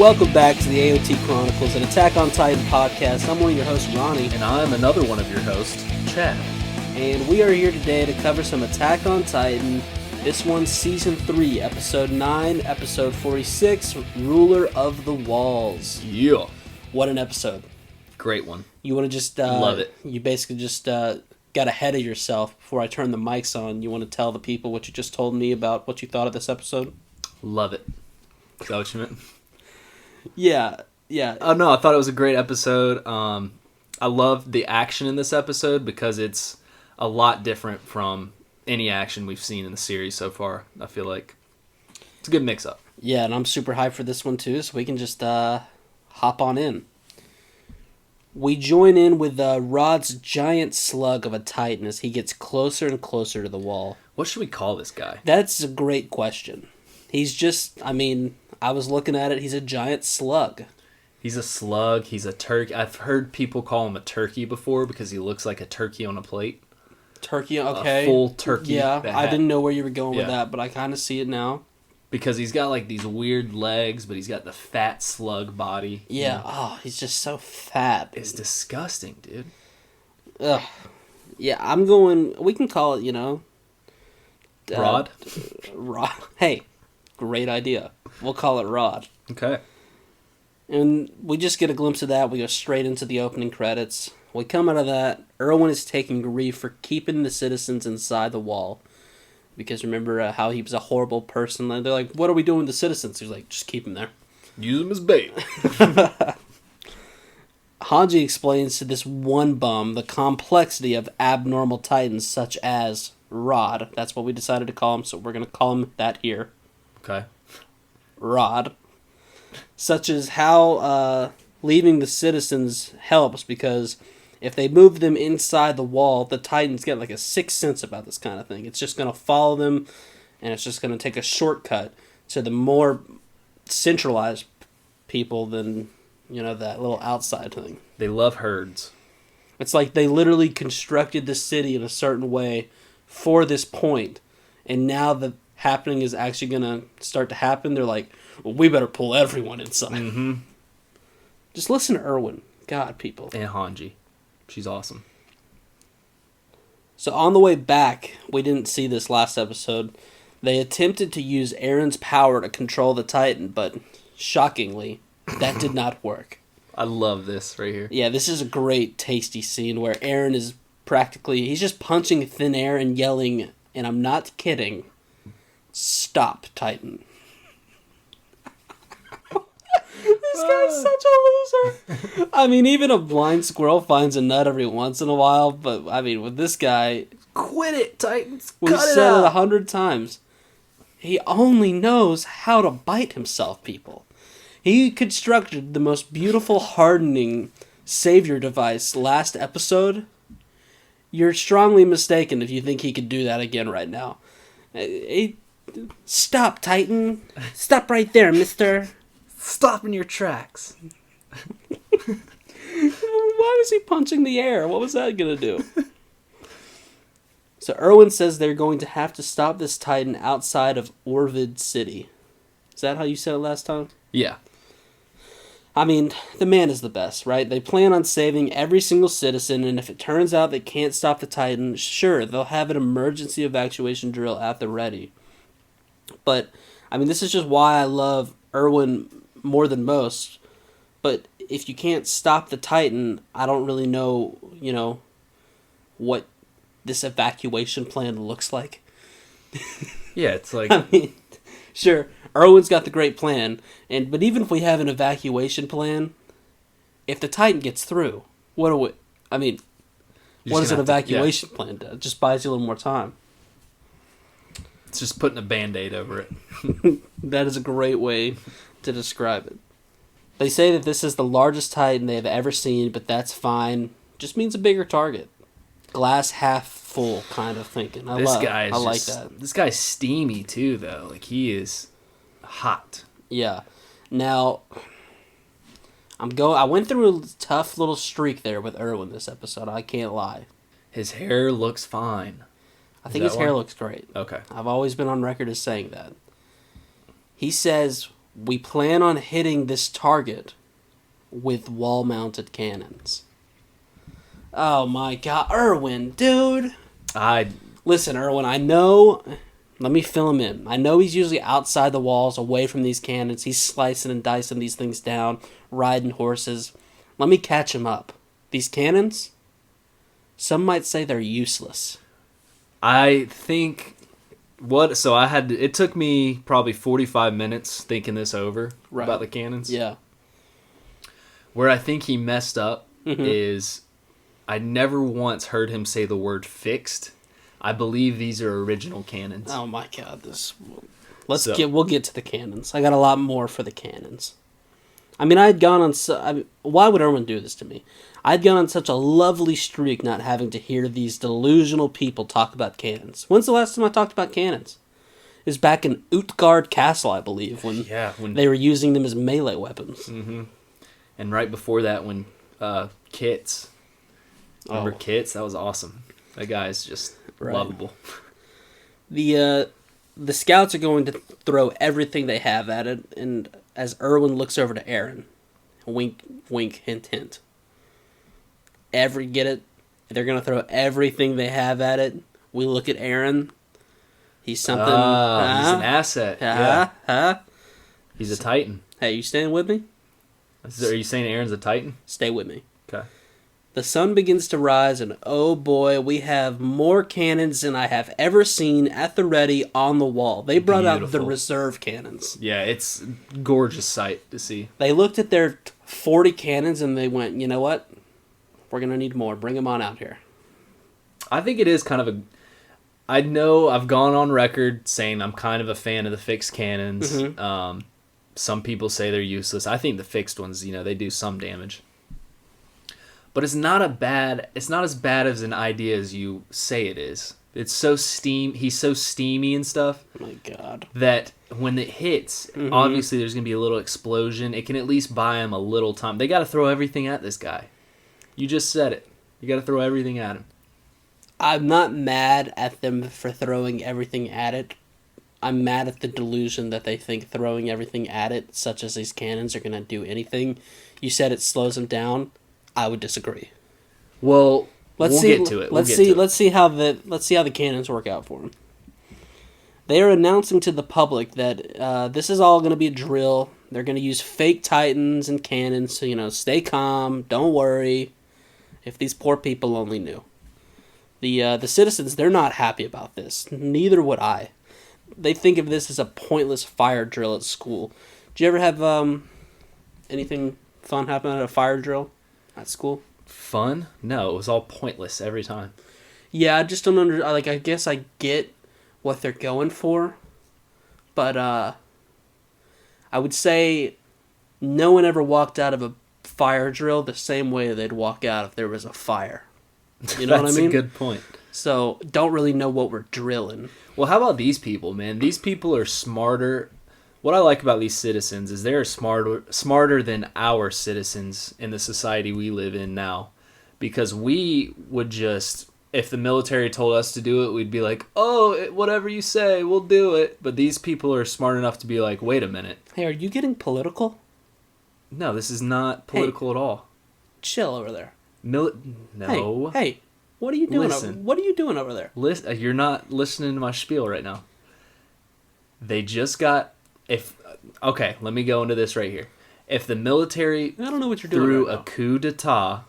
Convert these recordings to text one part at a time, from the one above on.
Welcome back to the AoT Chronicles, an Attack on Titan podcast. I'm one of your hosts, Ronnie. And I'm another one of your hosts, Chad. And we are here today to cover some Attack on Titan. This one's Season 3, Episode 9, Episode 46, Ruler of the Walls. Yeah. What an episode. Great one. You want to just... Love it. You basically just got ahead of yourself before I turn the mics on. You want to tell the people what you just told me about what you thought of this episode? Love it. Is that what you meant? Yeah. Oh, no, I thought it was a great episode. I love the action in this episode because it's a lot different from any action we've seen in the series so far. I feel like it's a good mix-up. Yeah, and I'm super hyped for this one too, so we can just hop on in. We join in with Rod's giant slug of a Titan as he gets closer and closer to the wall. What should we call this guy? That's a great question. He's just, I was looking at it, he's a giant slug. He's a slug, he's a turkey. I've heard people call him a turkey before because he looks like a turkey on a plate. Turkey, okay. A full turkey. Yeah, I didn't know where you were going with that, but I kind of see it now. Because he's got like these weird legs, but he's got the fat slug body. Yeah, oh, he's just so fat. It's disgusting, dude. Ugh. Yeah, we can call it, Rod? Rod. Hey, great idea. We'll call it Rod. Okay. And we just get a glimpse of that. We go straight into the opening credits. We come out of that. Erwin is taking grief for keeping the citizens inside the wall. Because remember how he was a horrible person. They're like, what are we doing with the citizens? He's like, just keep them there. Use them as bait. Hanji explains to this one bum the complexity of abnormal titans such as Rod. That's what we decided to call him, so we're going to call him that here. Okay. Rod. Such as how leaving the citizens helps, because if they move them inside the wall, the Titans get like a sixth sense about this kind of thing. It's just going to follow them, and it's just going to take a shortcut to the more centralized people than, that little outside thing. They love herds. It's like they literally constructed the city in a certain way for this point, and now the happening is actually going to start to happen. They're like, well, we better pull everyone inside. Mm-hmm. Just listen to Erwin. God, people. And Hanji. She's awesome. So on the way back, we didn't see this last episode, they attempted to use Eren's power to control the Titan, but shockingly, that did not work. I love this right here. Yeah, this is a great, tasty scene where Eren is he's just punching thin air and yelling, and I'm not kidding, "Stop, Titan." This guy's such a loser. Even a blind squirrel finds a nut every once in a while, but, with this guy... Quit it, Titans! We've said it 100 times. He only knows how to bite himself, people. He constructed the most beautiful hardening savior device last episode. You're strongly mistaken if you think he could do that again right now. Stop, Titan. Stop right there, mister. Stop in your tracks. Why was he punching the air? What was that going to do? So Erwin says they're going to have to stop this Titan outside of Orvid City. Is that how you said it last time? Yeah. The man is the best, right? They plan on saving every single citizen, and if it turns out they can't stop the Titan, sure, they'll have an emergency evacuation drill at the ready. But, this is just why I love Erwin more than most. But if you can't stop the Titan, I don't really know, what this evacuation plan looks like. Yeah, it's like... Sure, Erwin's got the great plan, but even if we have an evacuation plan, if the Titan gets through, what does an evacuation plan do? It just buys you a little more time. It's just putting a Band-Aid over it. That is a great way to describe it. They say that this is the largest Titan they have ever seen, but that's fine. Just means a bigger target. Glass half full kind of thinking. I like that. This guy's steamy too, though. Like, he is hot. Yeah. Now, I went through a tough little streak there with Erwin this episode. I can't lie. His hair looks fine. I think his hair looks great. Okay. I've always been on record as saying that. He says We plan on hitting this target with wall-mounted cannons. Oh my god, Erwin, dude. Listen, Erwin, I know... Let me fill him in. I know he's usually outside the walls, away from these cannons. He's slicing and dicing these things down, riding horses. Let me catch him up. These cannons, some might say they're useless. I think... it took me probably 45 minutes thinking this over about the cannons. Yeah. Where I think he messed up is I never once heard him say the word fixed. I believe these are original cannons. Oh my god, we'll get to the cannons. I got a lot more for the cannons. I mean, why would Erwin do this to me? I'd gone on such a lovely streak not having to hear these delusional people talk about cannons. When's the last time I talked about cannons? It was back in Utgard Castle, I believe, when they were using them as melee weapons. Mm-hmm. And right before that, when Kits. Remember Kits? That was awesome. That guy's just lovable. The scouts are going to throw everything they have at it, and as Erwin looks over to Eren, wink, wink, hint, hint. Get it? They're going to throw everything they have at it. We look at Eren. He's something. He's an asset. He's a Titan. Hey, you staying with me? Are you saying Eren's a Titan? Stay with me. Okay. The sun begins to rise, and oh boy, we have more cannons than I have ever seen at the ready on the wall. They brought out the reserve cannons. Yeah, it's a gorgeous sight to see. They looked at their 40 cannons and they went, you know what? We're going to need more. Bring them on out here. I think it is kind of I know I've gone on record saying I'm kind of a fan of the fixed cannons. Mm-hmm. Some people say they're useless. I think the fixed ones, they do some damage. But it's not as bad as an idea as you say it is. It's so he's so steamy and stuff. Oh my god. That when it hits, obviously there's going to be a little explosion. It can at least buy him a little time. They got to throw everything at this guy. You just said it. You got to throw everything at him. I'm not mad at them for throwing everything at it. I'm mad at the delusion that they think throwing everything at it, such as these cannons, are going to do anything. You said it slows them down. I would disagree. Well, we'll get to it. Let's see how the cannons work out for them. They are announcing to the public that this is all going to be a drill. They're going to use fake Titans and cannons, so stay calm, don't worry. If these poor people only knew. The citizens, they're not happy about this. Neither would I. They think of this as a pointless fire drill at school. Did you ever have anything fun happen at a fire drill at school? Fun? No, it was all pointless every time. Yeah, I just don't I guess I get what they're going for, but I would say no one ever walked out of a fire drill the same way they'd walk out if there was a fire. You know what I mean? That's a good point. So, don't really know what we're drilling. Well, how about these people, man? These people are smarter. What I like about these citizens is they're smarter than our citizens in the society we live in now. Because we would just, if the military told us to do it, we'd be like, oh, whatever you say, we'll do it. But these people are smart enough to be like, wait a minute. Hey, are you getting political? No, this is not political at all. Chill over there. No. Hey, what are you doing? What are you doing over there? You're not listening to my spiel right now. They just got okay. Let me go into this right here. If the military I don't know what you're doing threw right a coup d'état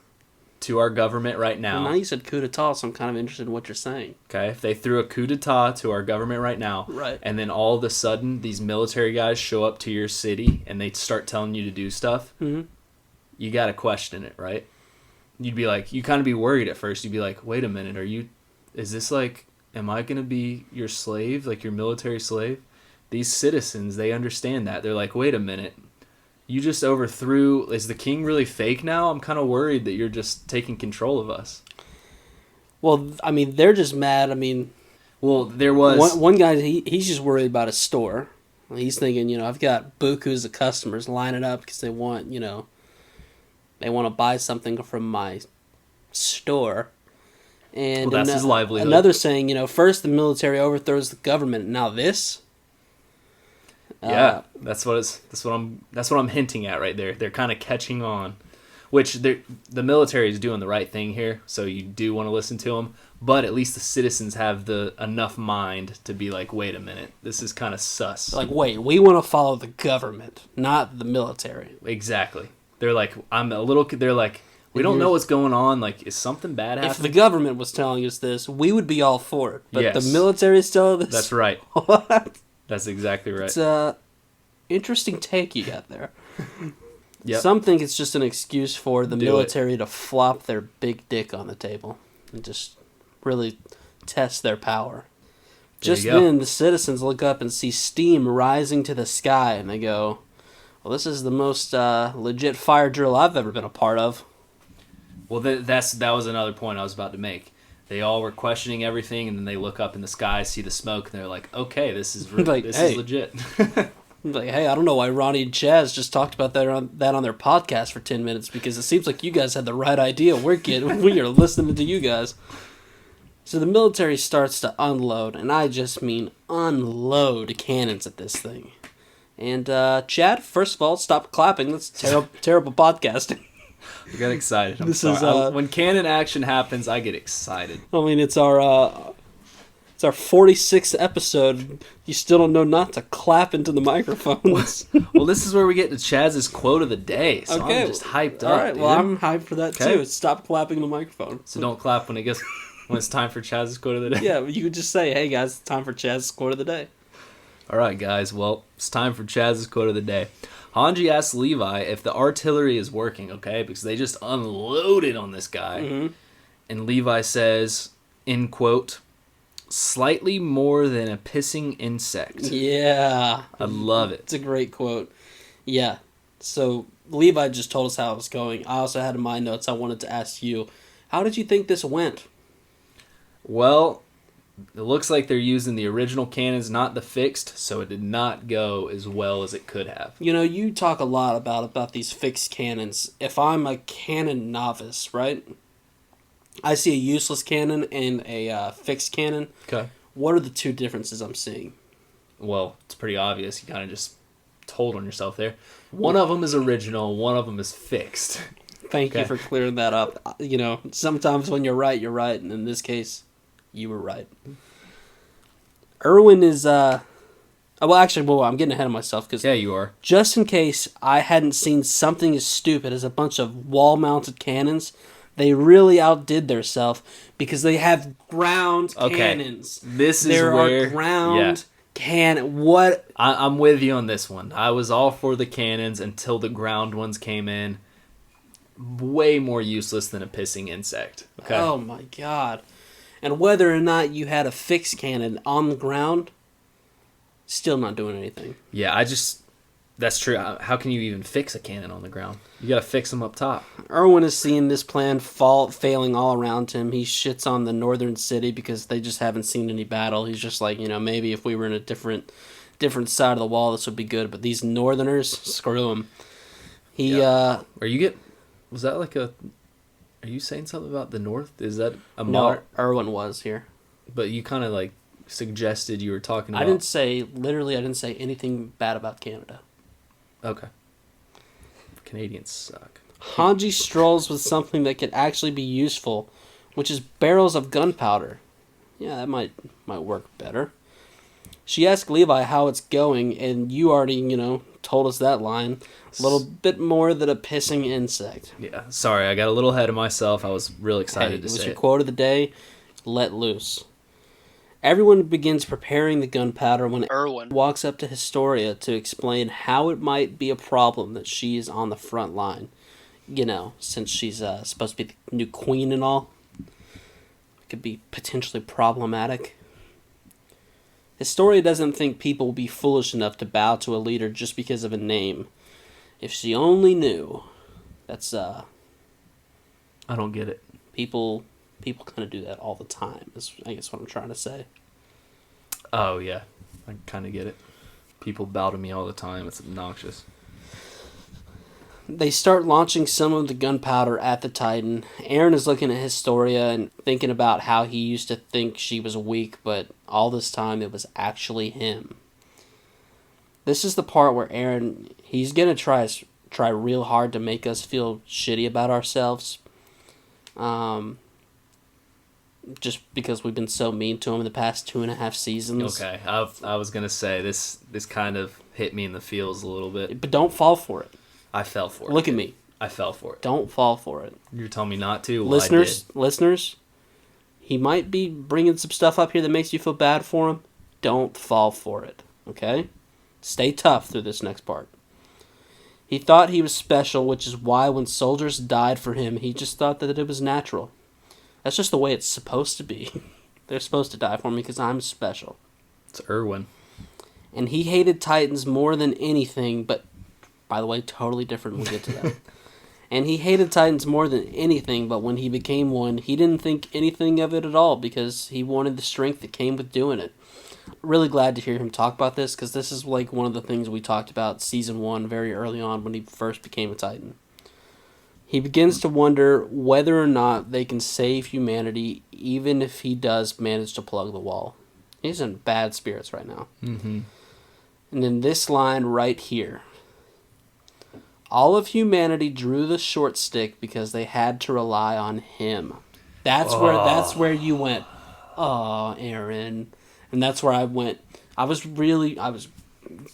to our government right now. Well, now you said coup d'état, so I'm kind of interested in what you're saying. Okay, if they threw a coup d'état to our government right now, right, and then all of a sudden these military guys show up to your city and they start telling you to do stuff, you got to question it, right? You'd be like, you kind of be worried at first. You'd be like, wait a minute, is this like, am I going to be your slave, like your military slave? These citizens, they understand that. They're like, wait a minute, you just overthrew, is the king really fake now? I'm kind of worried that you're just taking control of us. Well, I mean, they're just mad. I mean, well, there was one guy, he's just worried about his store. He's thinking, I've got bukus of customers lining up because they want, they want to buy something from my store. And that's his livelihood. Another saying, first the military overthrows the government, now this? Yeah, that's what I'm hinting at right there. They're kind of catching on, which the military is doing the right thing here. So you do want to listen to them, but at least the citizens have the enough mind to be like, wait a minute, this is kind of sus. Like, wait, we want to follow the government, not the military. Exactly. They're like, They're like, we don't know what's going on. Like, is something bad happening? If the government was telling us this, we would be all for it. But Yes. the military is telling us. That's right. What? That's exactly right. It's a interesting take you got there. Yep. Some think it's just an excuse for the Do military to flop their big dick on the table and just really test their power. There Just you go. then, the citizens look up and see steam rising to the sky, and they go, well, this is the most legit fire drill I've ever been a part of. Well, that was another point I was about to make. They all were questioning everything, and then they look up in the sky, see the smoke, and they're like, "Okay, this is Like, this hey. is legit." Like, hey, I don't know why Ronnie and Chaz just talked about that on their podcast for 10 minutes, because it seems like you guys had the right idea. We are listening to you guys. So the military starts to unload, and I just mean unload cannons at this thing. And Chad, first of all, stop clapping. That's terrible podcasting. I got excited. I'm This sorry. is, When cannon action happens, I get excited. I mean, it's our 46th episode. You still don't know not to clap into the microphones. Well, this is where we get to Chaz's quote of the day. So I'm just hyped up. All right, dude. well, I'm hyped for that Okay. too. Stop clapping the microphone. So don't clap when it's time for Chaz's quote of the day. Yeah, you could just say, "Hey guys, it's time for Chaz's quote of the day." All right, guys. Well, it's time for Chaz's quote of the day. Hanji asks Levi if the artillery is working, okay? Because they just unloaded on this guy. Mm-hmm. And Levi says, in quote, "Slightly more than a pissing insect." Yeah, I love it. it's a great quote. Yeah, so Levi just told us how it was going. I also had in my notes. I wanted to ask you, how did you think this went? Well, it looks like they're using the original cannons, not the fixed, so it did not go as well as it could have. You know, you talk a lot about these fixed cannons. If I'm a cannon novice, right? I see a useless cannon and a fixed cannon. Okay. What are the two differences I'm seeing? Well, it's pretty obvious. You kind of just told on yourself there. One of them is original, one of them is fixed. Thank you Okay. for clearing that up. You know, sometimes when you're right, and in this case, you were right. Erwin is, I'm getting ahead of myself, because Yeah, you are. just in case I hadn't seen something as stupid as a bunch of wall-mounted cannons, they really outdid themselves, because they have ground cannons. This is There where are ground cannon. What? I'm with you on this one. I was all for the cannons until the ground ones came in. Way more useless than a pissing insect. Okay. Oh my god. And whether or not you had a fixed cannon on the ground, still not doing anything. Yeah, that's true. How can you even fix a cannon on the ground? You gotta fix them up top. Erwin is seeing this plan failing all around him. He shits on the northern city because they just haven't seen any battle. He's just like, maybe if we were in a different side of the wall, this would be good. But these northerners, screw them. Was that like a... Are you saying something about the North? Is that a No, modern... Erwin was here. But you kind of like suggested you were talking about... I didn't say anything bad about Canada. Okay. Canadians suck. Hanji strolls with something that could actually be useful, which is barrels of gunpowder. Yeah, that might work better. She asked Levi how it's going, and you already, told us that line. A little bit more than a pissing insect. Yeah, sorry, I got a little ahead of myself. I was real excited to It was say your it. quote of the day. Let loose. Everyone begins preparing the gunpowder when Erwin walks up to Historia to explain how it might be a problem that she is on the front line. Since she's supposed to be the new queen and all. It could be potentially problematic. Historia doesn't think people will be foolish enough to bow to a leader just because of a name. If she only knew. That's, I don't get it. people kind of do that all the time, is I guess what I'm trying to say. Oh, yeah. I kind of get it. People bow to me all the time. It's obnoxious. They start launching some of the gunpowder at the Titan. Eren is looking at Historia and thinking about how he used to think she was weak, but all this time it was actually him. This is the part where Eren, he's gonna try real hard to make us feel shitty about ourselves. Just because we've been so mean to him in the past 2.5 seasons. Okay, I was gonna say this kind of hit me in the feels a little bit. But don't fall for it. I fell for it. Look at me. I fell for it. Don't fall for it. You're telling me not to? Well, Listeners, he might be bringing some stuff up here that makes you feel bad for him. Don't fall for it, okay? Stay tough through this next part. He thought he was special, which is why when soldiers died for him, he just thought that it was natural. That's just the way it's supposed to be. They're supposed to die for me because I'm special. It's Erwin. And he hated Titans more than anything, but, by the way, totally different. We'll get to that. And he hated Titans more than anything, but when he became one, he didn't think anything of it at all because he wanted the strength that came with doing it. Really glad to hear him talk about this because this is like one of the things we talked about season 1 very early on when he first became a Titan. He begins to wonder whether or not they can save humanity even if he does manage to plug the wall. He's in bad spirits right now. Mm-hmm. And then this line right here. All of humanity drew the short stick because they had to rely on him. That's where you went, oh, Eren. And that's where I went. I was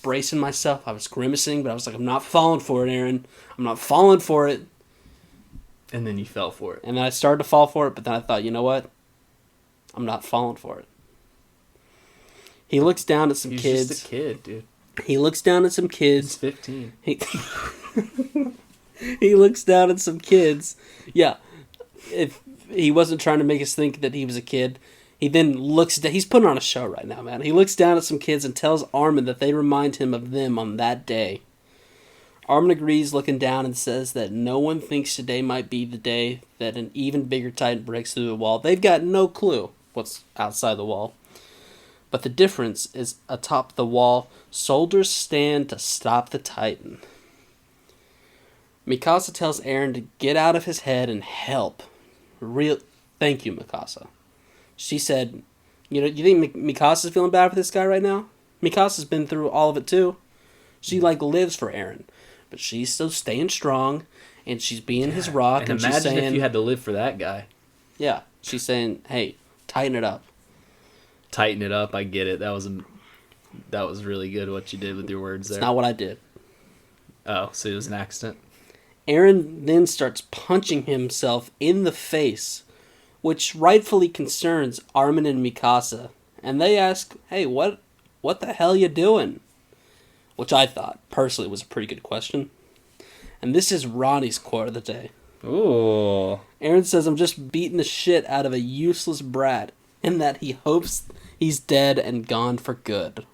bracing myself. I was grimacing, but I was like, I'm not falling for it, Eren. I'm not falling for it. And then you fell for it. And then I started to fall for it, but then I thought, you know what? I'm not falling for it. He looks down at some kids. He's just a kid, dude. He looks down at some kids. He's 15. He looks down at some kids. Yeah. If he wasn't trying to make us think that he was a kid, he then looks down. He's putting on a show right now, man. He looks down at some kids and tells Armin that they remind him of them on that day. Armin agrees, looking down, and says that no one thinks today might be the day that an even bigger Titan breaks through the wall. They've got no clue what's outside the wall. But the difference is atop the wall, soldiers stand to stop the Titan. Mikasa tells Eren to get out of his head and help. Thank you, Mikasa. She said, you think Mikasa's feeling bad for this guy right now? Mikasa's been through all of it too. She lives for Eren. But she's still staying strong, and she's being his rock. And imagine she's saying, if you had to live for that guy. Yeah, she's saying, hey, tighten it up. Tighten it up, I get it. That was really good what you did with your words there. It's not what I did. Oh, so it was an accident? Eren then starts punching himself in the face, which rightfully concerns Armin and Mikasa. And they ask, hey, what the hell you doing? Which I thought, personally, was a pretty good question. And this is Ronnie's quote of the day. Ooh. Eren says, I'm just beating the shit out of a useless brat, and that he hopes he's dead and gone for good.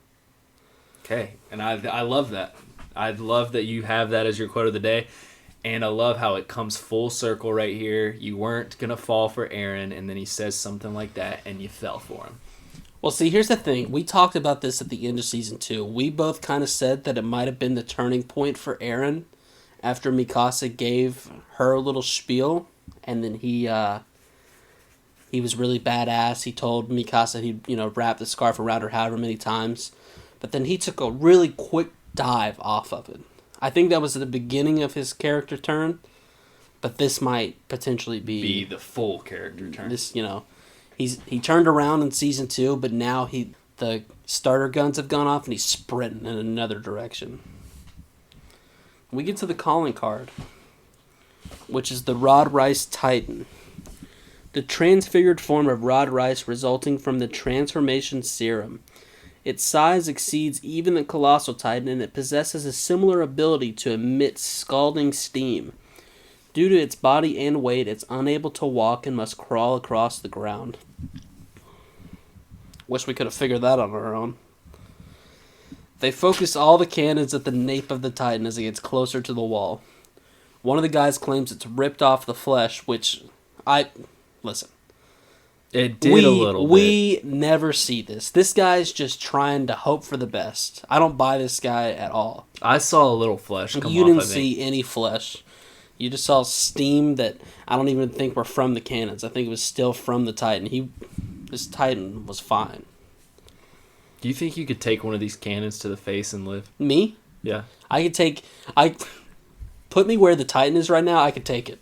Okay, and I love that. I love that you have that as your quote of the day. And I love how it comes full circle right here. You weren't going to fall for Eren, and then he says something like that, and you fell for him. Well, see, here's the thing. We talked about this at the end of Season 2. We both kind of said that it might have been the turning point for Eren after Mikasa gave her a little spiel, and then he was really badass. He told Mikasa he'd, wrap the scarf around her however many times. But then he took a really quick dive off of it. I think that was at the beginning of his character turn, but this might potentially be the full character turn. This, he turned around in Season 2, but now the starter guns have gone off and he's sprinting in another direction. We get to the calling card, which is the Rod Rice Titan. The transfigured form of Rod Rice resulting from the transformation serum. Its size exceeds even the Colossal Titan, and it possesses a similar ability to emit scalding steam. Due to its body and weight, it's unable to walk and must crawl across the ground. Wish we could have figured that on our own. They focus all the cannons at the nape of the Titan as it gets closer to the wall. One of the guys claims it's ripped off the flesh, which listen. It did a little bit. We never see this. This guy's just trying to hope for the best. I don't buy this guy at all. I saw a little flesh come off. You didn't see any flesh. You just saw steam that I don't even think were from the cannons. I think it was still from the Titan. This Titan was fine. Do you think you could take one of these cannons to the face and live? Me? Yeah. Put me where the Titan is right now, I could take it.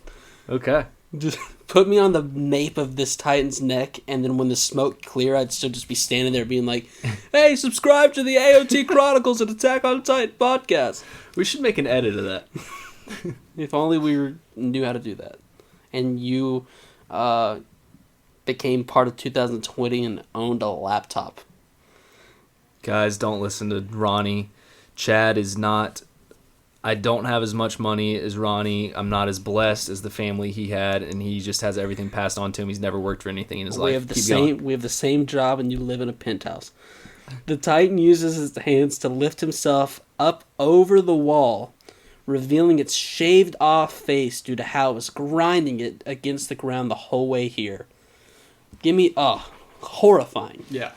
Okay. Just put me on the nape of this Titan's neck, and then when the smoke clear, I'd still just be standing there being like, hey, subscribe to the AoT Chronicles and Attack on Titan podcast. We should make an edit of that. If only knew how to do that. And you became part of 2020 and owned a laptop. Guys, don't listen to Ronnie. Chad is not... I don't have as much money as Ronnie. I'm not as blessed as the family he had, and he just has everything passed on to him. He's never worked for anything in his life. We have the same job, and you live in a penthouse. The Titan uses his hands to lift himself up over the wall, revealing its shaved-off face due to how it was grinding it against the ground the whole way here. Horrifying. Yeah.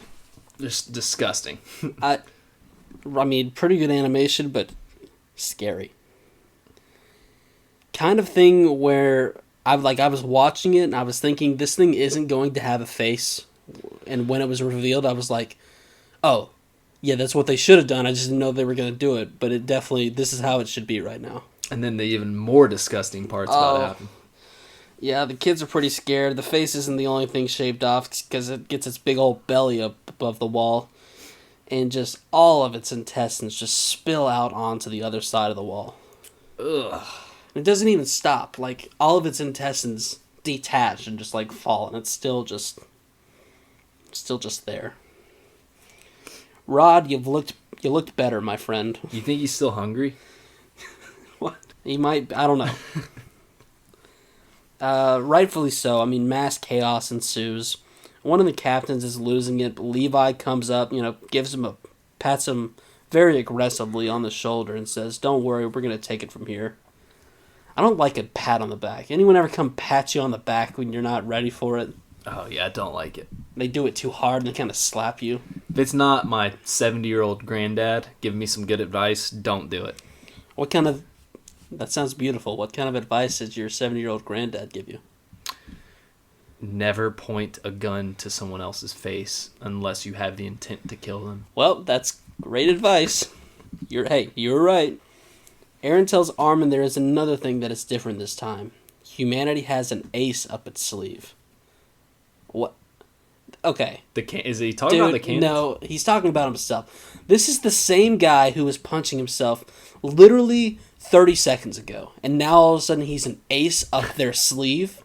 Just disgusting. I mean, pretty good animation, but scary. Kind of thing where I was watching it and I was thinking this thing isn't going to have a face, and when it was revealed I was like, oh yeah, that's what they should have done. I just didn't know they were going to do it, but this is how it should be right now. And then the even more disgusting part's about to happen. Yeah, the kids are pretty scared. The face isn't the only thing shaved off because it gets its big old belly up above the wall. And just all of its intestines just spill out onto the other side of the wall. Ugh. It doesn't even stop. Like, all of its intestines detach and just, like, fall. And it's still just there. Rod, you looked better, my friend. You think he's still hungry? What? He might... I don't know. Rightfully so. I mean, mass chaos ensues. One of the captains is losing it, but Levi comes up, pats him very aggressively on the shoulder and says, don't worry, we're going to take it from here. I don't like a pat on the back. Anyone ever come pat you on the back when you're not ready for it? Oh, yeah, I don't like it. They do it too hard and they kind of slap you. If it's not my 70-year-old granddad giving me some good advice, don't do it. That sounds beautiful. What kind of advice did your 70-year-old granddad give you? Never point a gun to someone else's face unless you have the intent to kill them. Well, that's great advice. You're right. Eren tells Armin there is another thing that is different this time. Humanity has an ace up its sleeve. What? Okay. Is he talking about the cannon? No, he's talking about himself. This is the same guy who was punching himself literally 30 seconds ago. And now all of a sudden he's an ace up their sleeve.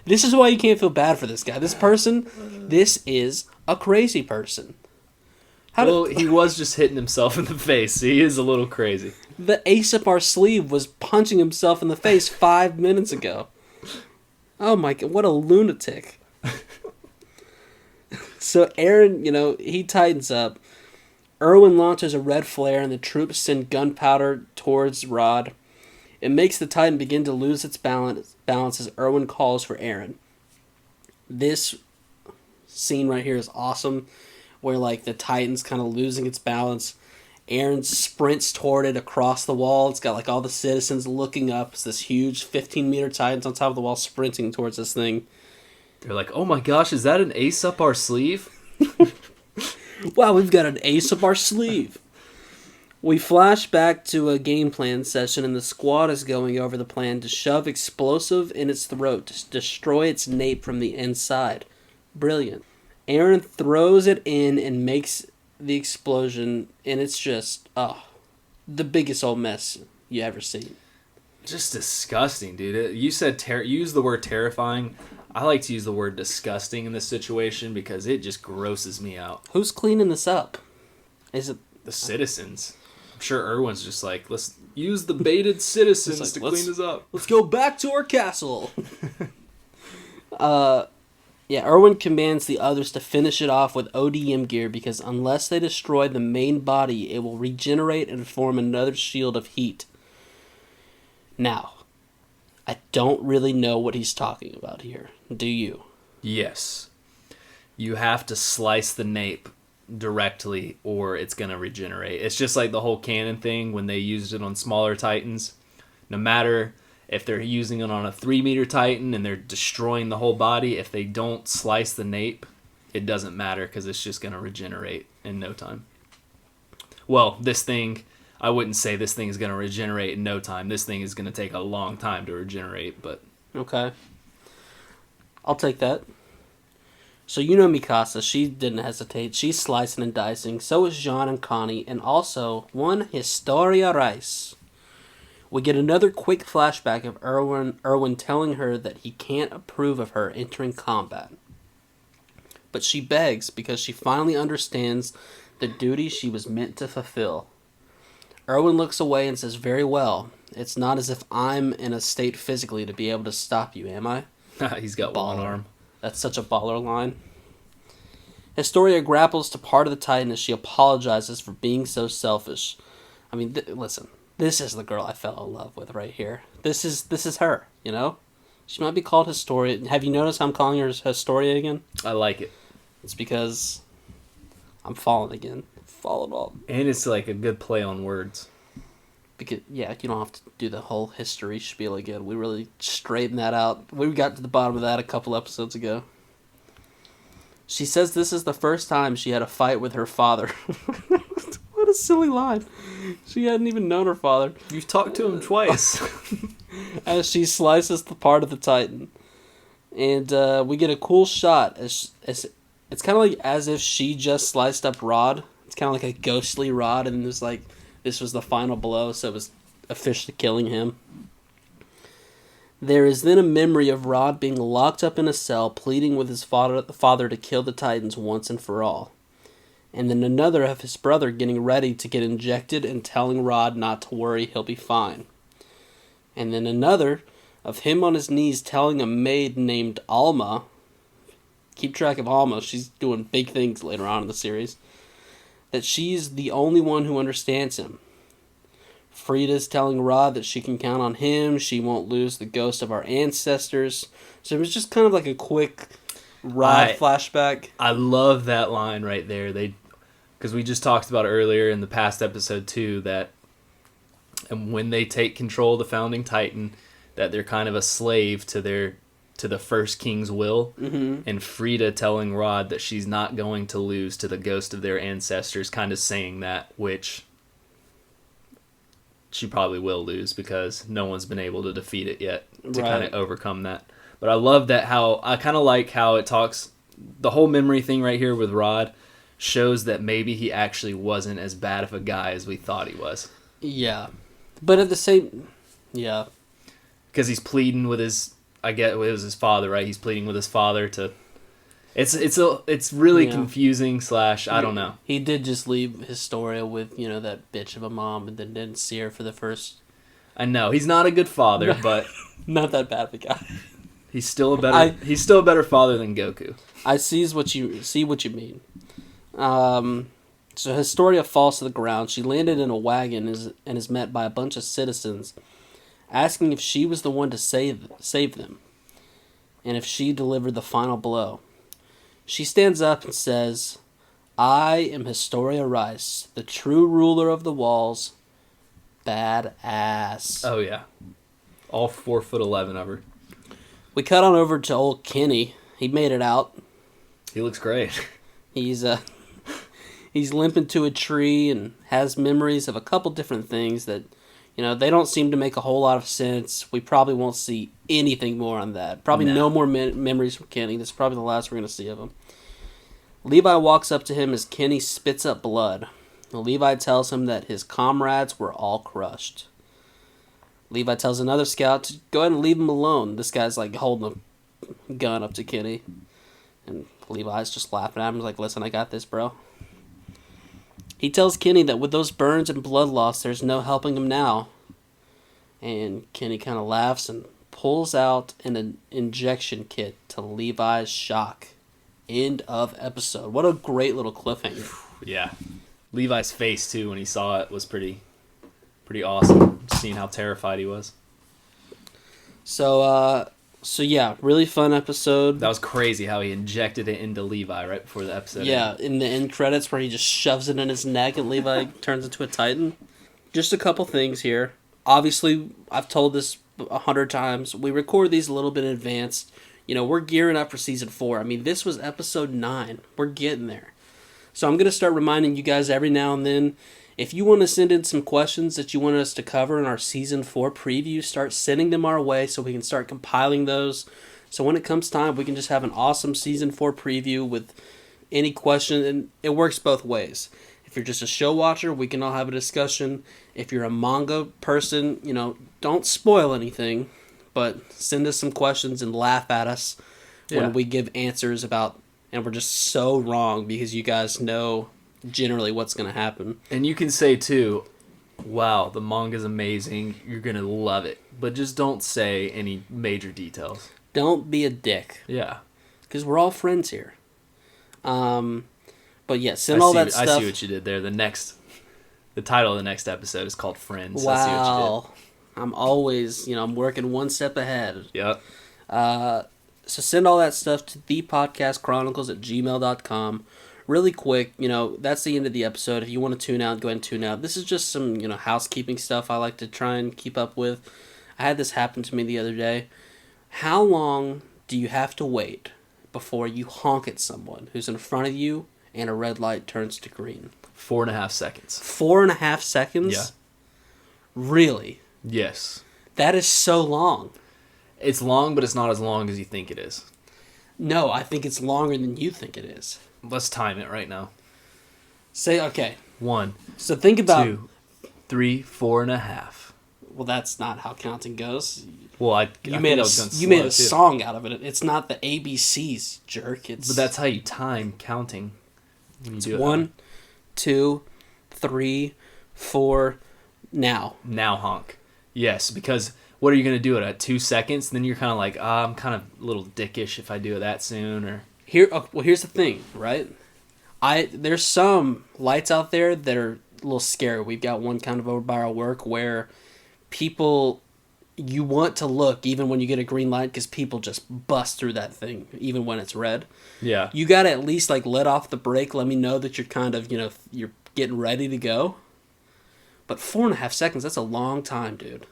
This is why you can't feel bad for this guy. This is a crazy person. He was just hitting himself in the face. He is a little crazy. The ace up our sleeve was punching himself in the face 5 minutes ago. Oh my god, what a lunatic. So Eren, he tightens up. Erwin launches a red flare and the troops send gunpowder towards Rod. It makes the Titan begin to lose its balance as Erwin calls for Eren. This scene right here is awesome, where the Titan's kind of losing its balance. Eren sprints toward it across the wall. It's got all the citizens looking up. It's this huge 15-meter Titan's on top of the wall sprinting towards this thing. They're like, oh my gosh, is that an ace up our sleeve? Wow, we've got an ace up our sleeve. We flash back to a game plan session, and the squad is going over the plan to shove explosive in its throat to destroy its nape from the inside. Brilliant. Eren throws it in and makes the explosion, and it's just, the biggest old mess you ever seen. Just disgusting, dude. You said you used the word terrifying. I like to use the word disgusting in this situation because it just grosses me out. Who's cleaning this up? Is it the citizens? I'm sure Erwin's just like, let's use the baited citizens to clean this up. Let's go back to our castle. Erwin commands the others to finish it off with ODM gear because unless they destroy the main body, it will regenerate and form another shield of heat. Now, I don't really know what he's talking about here. Do you? Yes. You have to slice the nape directly or it's going to regenerate. It's just like the whole cannon thing when they used it on smaller Titans. No matter if they're using it on a 3-meter Titan and they're destroying the whole body, if they don't slice the nape, it doesn't matter because it's just going to regenerate. in no time. Well, this thing, I wouldn't say this thing is going to regenerate in no time. This thing is going to take a long time to regenerate, but... Okay. I'll take that. So you know Mikasa, she didn't hesitate. She's slicing and dicing. So is Jean and Connie, and also one Historia Rice. We get another quick flashback of Erwin telling her that he can't approve of her entering combat. But she begs because she finally understands the duty she was meant to fulfill. Erwin looks away and says, "Very well. It's not as if I'm in a state physically to be able to stop you, am I?" He's got one arm. That's such a baller line. Historia grapples to part of the Titan as she apologizes for being so selfish. I mean, listen, this is the girl I fell in love with right here. This is her, you know? She might be called Historia. Have you noticed how I'm calling her Historia again? I like it. It's because I'm falling again. Falling off. And it's like a good play on words. Because, yeah, you don't have to do the whole history spiel again. We really straightened that out. We got to the bottom of that a couple episodes ago. She says this is the first time she had a fight with her father. What a silly line. She hadn't even known her father. You've talked to him twice. As she slices the part of the Titan. And we get a cool shot. As it's kind of like as if she just sliced up Rod. It's kind of like a ghostly Rod, and there's like... This was the final blow, so it was officially killing him. There is then a memory of Rod being locked up in a cell, pleading with his father to kill the Titans once and for all. And then another of his brother getting ready to get injected and telling Rod not to worry, he'll be fine. And then another of him on his knees telling a maid named Alma, keep track of Alma, she's doing big things later on in the series, that she's the only one who understands him. Frida's telling Rod that she can count on him, she won't lose the ghost of our ancestors. So it was just kind of like a quick Rod flashback. I love that line right there. Because we just talked about earlier in the past episode too, that and when they take control of the founding Titan, that they're kind of a slave to the first king's will, and Frida telling Rod that she's not going to lose to the ghost of their ancestors, kind of saying that, which she probably will lose because no one's been able to defeat it yet to kind of overcome that. But I love that I kind of like how it talks, the whole memory thing right here with Rod shows that maybe he actually wasn't as bad of a guy as we thought he was. Yeah. But at the same, yeah. Because he's pleading with his, I get it was his father, right? He's pleading with his father to. It's really confusing / I don't know. He did just leave Historia with that bitch of a mom, and then didn't see her for the first. I know he's not a good father, but not that bad of a guy. He's still a better father than Goku. I see what you mean. So Historia falls to the ground. She landed in a wagon and is met by a bunch of citizens, asking if she was the one to save them, and if she delivered the final blow. She stands up and says, "I am Historia Rice, the true ruler of the walls. Badass." Oh yeah, all 4'11" of her. We cut on over to old Kenny. He made it out. He looks great. He's limping to a tree and has memories of a couple different things that, they don't seem to make a whole lot of sense. We probably won't see anything more on that. Probably no more memories from Kenny. This is probably the last we're going to see of him. Levi walks up to him as Kenny spits up blood. Levi tells him that his comrades were all crushed. Levi tells another scout to go ahead and leave him alone. This guy's like holding a gun up to Kenny. And Levi's just laughing at him. He's like, "Listen, I got this, bro." He tells Kenny that with those burns and blood loss, there's no helping him now. And Kenny kind of laughs and pulls out an injection kit to Levi's shock. End of episode. What a great little cliffhanger. Yeah. Levi's face, too, when he saw it was pretty awesome. Seeing how terrified he was. So yeah, really fun episode. That was crazy how he injected it into Levi right before the episode. Yeah, in the end credits where he just shoves it in his neck and Levi turns into a Titan. Just a couple things here. Obviously, I've told this 100 times. We record these a little bit in advance. We're gearing up for season 4. I mean, this was episode 9. We're getting there. So I'm going to start reminding you guys every now and then. If you want to send in some questions that you want us to cover in our Season 4 preview, start sending them our way so we can start compiling those. So when it comes time, we can just have an awesome Season 4 preview with any question. And it works both ways. If you're just a show watcher, we can all have a discussion. If you're a manga person, don't spoil anything, but send us some questions and laugh at us when we give answers about, and we're just so wrong because you guys know generally what's going to happen. And you can say too, wow, the manga's amazing, you're going to love it, but just don't say any major details. Don't be a dick. Yeah. Because we're all friends here. But yeah, send all that stuff. I see what you did there. The title of the next episode is called Friends. Wow. I see what you did. I'm always, I'm working one step ahead. Yep. So send all that stuff to thepodcastchronicles@gmail.com. Really quick, that's the end of the episode. If you want to tune out, go ahead and tune out. This is just some, housekeeping stuff I like to try and keep up with. I had this happen to me the other day. How long do you have to wait before you honk at someone who's in front of you and a red light turns to green? 4.5 seconds. 4.5 seconds? Yeah. Really? Yes. That is so long. It's long, but it's not as long as you think it is. No, I think it's longer than you think it is. Let's time it right now. Okay. 1. So think about 2, 3, 4.5. Well, that's not how counting goes. Well, you made a song out of it. It's not the ABCs, jerk. But that's how you time counting. It's 1, 2, 3, 4. Now honk. Yes, because what are you going to do it at 2 seconds? Then you're kind of like, I'm kind of a little dickish if I do it that soon. Or here's the thing, right? There's some lights out there that are a little scary. We've got one kind of over by our work where people, you want to look even when you get a green light because people just bust through that thing even when it's red. Yeah. You got to at least let off the brake. Let me know that you're kind of, you're getting ready to go. But 4.5 seconds, that's a long time, dude.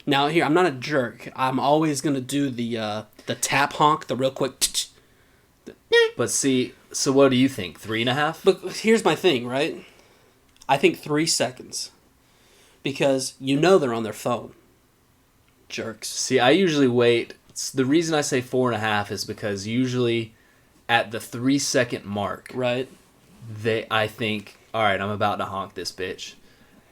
Now, here, I'm not a jerk. I'm always going to do the tap honk, the real quick. But see, so what do you think? 3.5? But here's my thing, right? I think 3 seconds. Because they're on their phone. Jerks. See, I usually wait. The reason I say 4.5 is because usually at the 3 second mark, right? I think, all right, I'm about to honk this bitch.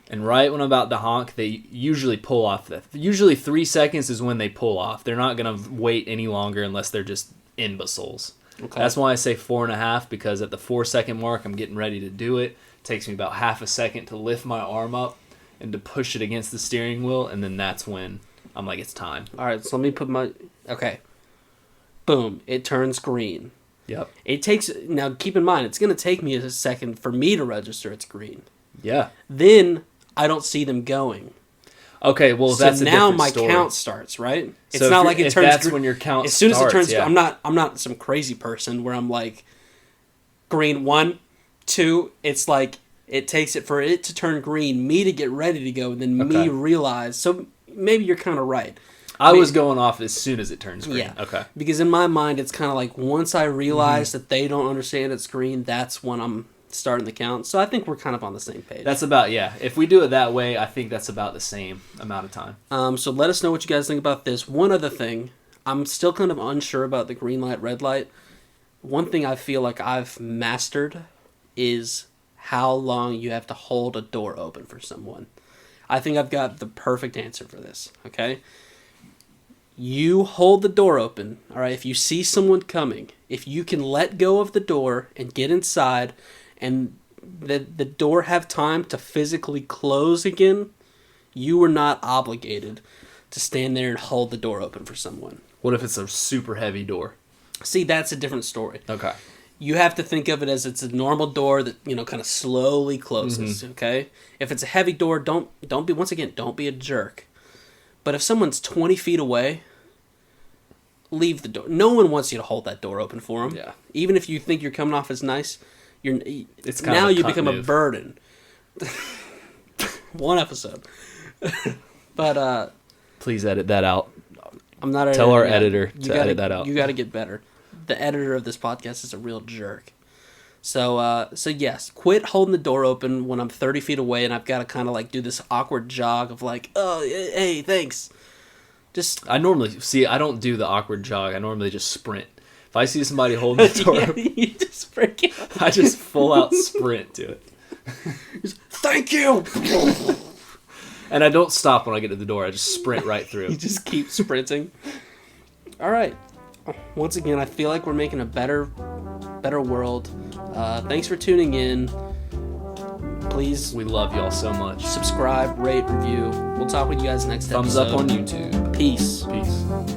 And right when I'm about to honk, they usually pull off. Usually 3 seconds is when they pull off. They're not going to wait any longer unless they're just imbeciles. Okay. That's why I say 4.5, because at the 4 second mark, I'm getting ready to do it. It takes me about half a second to lift my arm up and to push it against the steering wheel, and then that's when I'm like, it's time. All right, so let me put okay. Boom, it turns green. Yep. Now keep in mind, it's going to take me a second for me to register it's green. Yeah. Then I don't see them going. Okay, well, that's a different story. Now my count starts, right? It's so not like it turns. That's when your count as soon as starts, it turns, yeah. I'm not some crazy person where I'm like, green 1, 2. It's like it takes it for it to turn green, me to get ready to go, and then me realize. So maybe you're kind of right. I was going off as soon as it turns green. Yeah. Okay. Because in my mind, it's kind of like once I realize that they don't understand it's green, that's when I'm starting the count. So I think we're kind of on the same page. That's about, if we do it that way, I think that's about the same amount of time. So let us know what you guys think about this. One other thing, I'm still kind of unsure about the green light, red light. One thing I feel like I've mastered is how long you have to hold a door open for someone. I think I've got the perfect answer for this, okay? You hold the door open, all right? If you see someone coming, if you can let go of the door and get inside and the door have time to physically close again, you are not obligated to stand there and hold the door open for someone. What if it's a super heavy door? See, that's a different story. Okay. You have to think of it as it's a normal door that, kind of slowly closes, okay? If it's a heavy door, don't be a jerk. But if someone's 20 feet away, leave the door. No one wants you to hold that door open for them. Yeah. Even if you think you're coming off as nice, it's kind now of a you cunt become move. A burden. One episode. But please edit that out. I'm not Tell our editor to edit that out. You got to get better. The editor of this podcast is a real jerk. So yes, quit holding the door open when I'm 30 feet away and I've got to kind of like do this awkward jog of like, oh, hey, thanks. Just I don't do the awkward jog. I normally just sprint. If I see somebody holding the door, you just freaking. I just full out sprint to it. Thank you. And I don't stop when I get to the door. I just sprint right through. You just keep sprinting. All right. Once again, I feel like we're making a better world. Thanks for tuning in. Please, We love y'all so much. subscribe, rate, review. We'll talk with you guys next Thumbs episode. up on YouTube. Peace. Peace.